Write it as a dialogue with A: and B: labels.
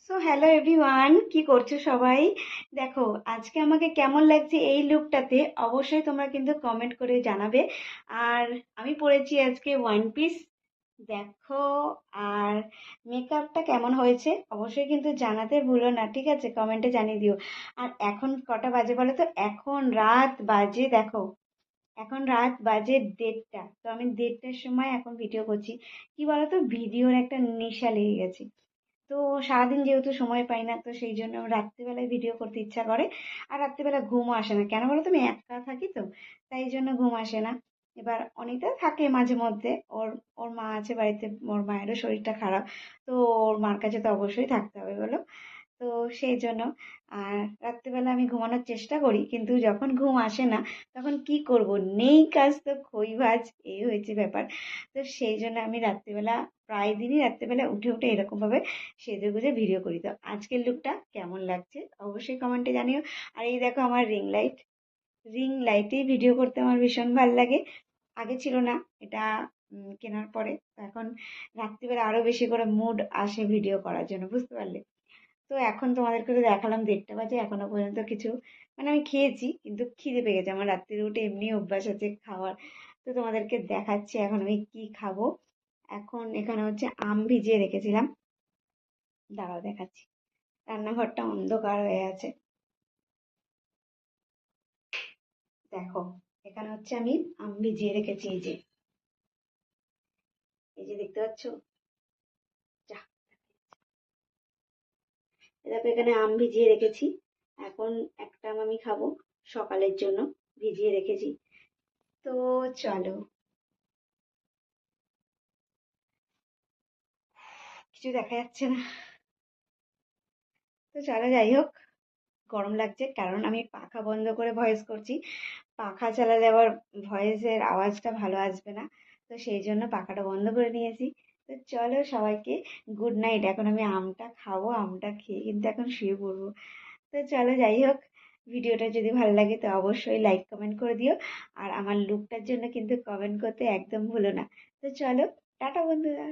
A: So hello everyone, কি করছো সবাই? দেখো, আজকে আমাকে কেমন লাগছে এই লুকটাতে অবশ্যই তোমরা কিন্তু কমেন্ট করে জানাবে। আর আমি পরেছি আজকে ওয়ান পিস। দেখো, আর মেকআপটা কেমন হয়েছে অবশ্যই কিন্তু জানাতে ভুলো না, ঠিক আছে? কমেন্টে জানিয়ে দিও। আর এখন কটা বাজে বলো তো? এখন রাত বাজে, দেখো, এখন রাত বাজে 1:30। তো আমি 1:30টার সময় এখন ভিডিও করছি। কি বলতো, ভিডিওর একটা নেশা লেগে গেছে। তো সারাদিন যেহেতু সময় পাই না, তো সেই জন্য রাত্রিবেলায় ভিডিও করতে ইচ্ছা করে। আর রাত্রিবেলা ঘুমও আসে না, কেন বলো তো? আমি একা থাকি তো, তাই জন্য ঘুম আসে না। এবার অনিতা থাকে মাঝে মধ্যে, ওর ওর মা আছে বাড়িতে, ওর মায়েরও শরীরটা খারাপ। তো ওর মার কাছে তো অবশ্যই থাকতে হবে বলো। তো সেই জন্য আর রাত্রিবেলা আমি ঘুমানোর চেষ্টা করি, কিন্তু যখন ঘুম আসে না তখন কি করব, নেই কাজ তো খই ভাজ, এই হয়েছে ব্যাপার। তো সেই জন্য আমি রাত্রিবেলা, প্রায় দিনই রাত্রিবেলা উঠে উঠে এরকম ভাবে সেজে গুজে ভিডিও করি। তো আজকের লুকটা কেমন লাগছে অবশ্যই কমেন্টে জানিও। আর এই দেখো আমার রিং লাইট, রিং লাইটেই ভিডিও করতে আমার ভীষণ ভালো লাগে। আগে ছিল না এটা, কেনার পরে তো এখন রাত্রিবেলা আরো বেশি করে মুড আসে ভিডিও করার জন্য, বুঝতে পারলে? তো এখন তোমাদেরকে তো দেখালাম 1:30টা বাজে, এখনো পর্যন্ত কিছু, মানে আমি খেয়েছি কিন্তু খিদে পেয়ে গেছে, আমার রাত্রিরে উঠে এমনি অভ্যাস আছে খাওয়ার। তো তোমাদেরকে দেখাচ্ছি এখন আমি কি খাবো। এখন এখানে হচ্ছে আম ভিজিয়ে রেখেছিলাম, দাঁড়াও দেখাচ্ছি। রান্নাঘরটা অন্ধকার হয়ে আছে, দেখো। এখানে হচ্ছে আমি আম ভিজিয়ে রেখেছি, এই যে দেখতে পাচ্ছ। যা, এই দেখো এখানে আম ভিজিয়ে রেখেছি। এখন একটা আম আমি খাবো, সকালের জন্য ভিজিয়ে রেখেছি। তো চলো, কিছু দেখা যাচ্ছে না। তো চলো যাই হোক, গরম লাগছে কারণ আমি পাখা বন্ধ করে ভয়েস করছি। পাখা চালালে আবার ভয়েসের আওয়াজটা ভালো আসবে না, তো সেই জন্য পাখাটা বন্ধ করে নিয়েছি। তো চলো সবাইকে গুড নাইট। এখন আমি আমটা খাবো, আমটা খেয়ে কিন্তু এখন শুয়ে পড়বো। তো চলো যাই হোক, ভিডিওটা যদি ভালো লাগে তো অবশ্যই লাইক কমেন্ট করে দিও। আর আমার লুকটার জন্য কিন্তু কমেন্ট করতে একদম ভুলো না। তো চলো, টাটা বন্ধুরা।